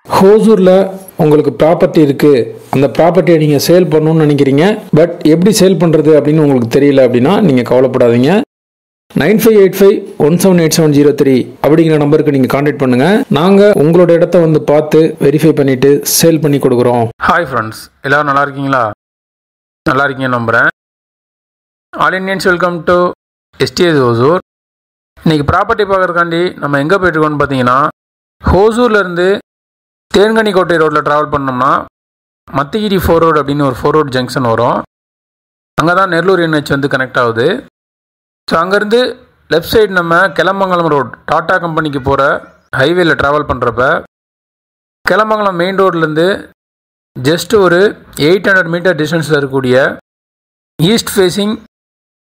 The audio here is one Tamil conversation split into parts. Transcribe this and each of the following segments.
ஹோசூரில் உங்களுக்கு ப்ராப்பர்ட்டி இருக்குது, அந்த ப்ராப்பர்ட்டியை நீங்கள் சேல் பண்ணணும்னு நினைக்கிறீங்க, பட் எப்படி சேல் பண்ணுறது அப்படின்னு உங்களுக்கு தெரியல அப்படின்னா நீங்கள் கவலைப்படாதீங்க. 9585178703 அப்படிங்கிற நம்பருக்கு நீங்கள் கான்டாக்ட் பண்ணுங்கள். நாங்கள் உங்களோட இடத்த வந்து பார்த்து வெரிஃபை பண்ணிவிட்டு சேல் பண்ணி கொடுக்குறோம். ஹாய் ஃப்ரெண்ட்ஸ், எல்லோரும் நல்லா இருக்கீங்களா? நல்லா இருக்கீங்கன்னு நம்புகிறேன். All Indians welcome to STS Hosur. இன்றைக்கி ப்ராப்பர்ட்டி பார்க்குறதுக்காண்டி நம்ம எங்கே போயிட்டுருக்கோம்னு பார்த்தீங்கன்னா, ஹோசூர்லேருந்து தேன்கனிக்கோட்டை ரோட்டில் ட்ராவல் பண்ணோம்னா மத்திகிரி 4 ரோடு அப்படின்னு ஒரு 4 ரோடு ஜங்ஷன் வரும். அங்கே தான் நெல்லூர் NH வந்து கனெக்ட் ஆகுது. ஸோ அங்கேருந்து லெஃப்ட் சைடு நம்ம கிளமங்கலம் ரோட் டாட்டா கம்பெனிக்கு போகிற ஹைவேல ட்ராவல் பண்ணுறப்ப கிளமங்கலம் மெயின் ரோட்லேருந்து ஜஸ்ட் ஒரு 800 மீட்டர் டிஸ்டன்ஸில் இருக்கக்கூடிய ஈஸ்ட் ஃபேஸிங்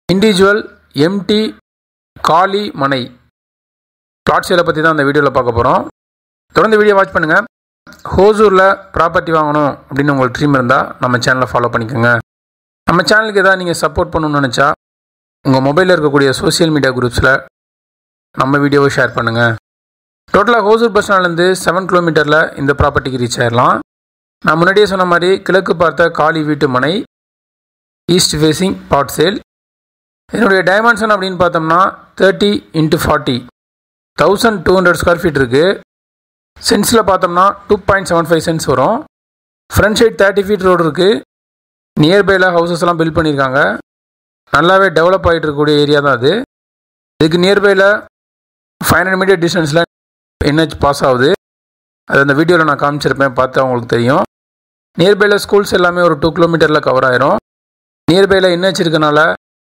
இண்டிவிஜுவல் எம்டி காலி மனை பிளாட் சேலை பற்றி தான் அந்த வீடியோவில் பார்க்க போகிறோம். தொடர்ந்து வீடியோ வாட்ச் பண்ணுங்கள். ஹோசூரில் ப்ராப்பர்ட்டி வாங்கணும் அப்படின்னு உங்களுக்கு ட்ரீம் இருந்தால் நம்ம சேனலை ஃபாலோ பண்ணிக்கோங்க. நம்ம சேனலுக்கு எதாவது நீங்கள் சப்போர்ட் பண்ணணும்னு நினச்சா உங்கள் மொபைலில் இருக்கக்கூடிய சோஷியல் மீடியா குரூப்ஸில் நம்ம வீடியோவை ஷேர் பண்ணுங்கள். டோட்டலாக ஹோசூர் பஸ் ஸ்டாண்ட்லேருந்து 7 கிலோமீட்டரில் இந்த ப்ராப்பர்ட்டிக்கு ரீச் ஆகிடலாம். நான் முன்னாடியே சொன்ன மாதிரி கிழக்கு பார்த்த காலி வீட்டு மனை, ஈஸ்ட் ஃபேஸிங் பாட் சேல். என்னுடைய டைமென்ஷன் அப்படின்னு பார்த்தோம்னா 30x40 1200 ஸ்கொயர் ஃபீட் இருக்குது. சென்ஸில் பார்த்தோம்னா 2.75 சென்ஸ் வரும். ஃப்ரண்ட் சைட் 30 ஃபீட் ரோடு இருக்குது. நியர்பையில் ஹவுசஸ் எல்லாம் பில்ட் பண்ணியிருக்காங்க. நல்லாவே டெவலப் ஆகிட்டு இருக்கக்கூடிய ஏரியா தான் அது. இதுக்கு நியர்பையில் 500 மீட்டர் டிஸ்டன்ஸில் NH பாஸ் ஆகுது. அது அந்த வீடியோவில் நான் காமிச்சிருப்பேன், பார்த்து அவங்களுக்கு தெரியும். நியர்பையில் ஸ்கூல்ஸ் எல்லாமே ஒரு 2 கிலோமீட்டரில் கவர் ஆயிரும். நியர்பையில் NH இருக்கனால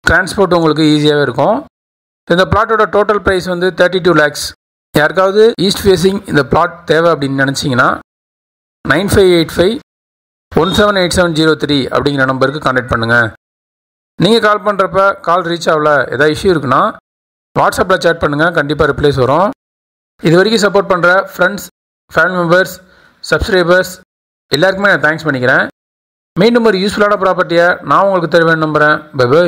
டிரான்ஸ்போர்ட் உங்களுக்கு ஈஸியாகவே இருக்கும். இந்த பிளாட்டோட டோட்டல் ப்ரைஸ் வந்து 32 lakhs. யாருக்காவது ஈஸ்ட் ஃபேஸிங் இந்த பிளாட் தேவை அப்படின்னு நினச்சிங்கன்னா 9585178703 அப்படிங்கிற நம்பருக்கு கான்டாக்ட் பண்ணுங்கள். நீங்கள் கால் பண்ணுறப்ப கால் ரீச் ஆகல, ஏதாவது இஷ்யூ இருக்குன்னா வாட்ஸ்அப்பில் சேட் பண்ணுங்கள், கண்டிப்பாக ரிப்ளைஸ் வரும். இது வரைக்கும் சப்போர்ட் பண்ணுற ஃப்ரெண்ட்ஸ், ஃபேமிலி மெம்பர்ஸ், சப்ஸ்கிரைபர்ஸ் எல்லாருக்குமே நான் தேங்க்ஸ் பண்ணிக்கிறேன். மீண்டும் ஒரு யூஸ்ஃபுல்லான ப்ராப்பர்ட்டியை நான் உங்களுக்கு தருவேன் நம்புகிறேன். Bye by.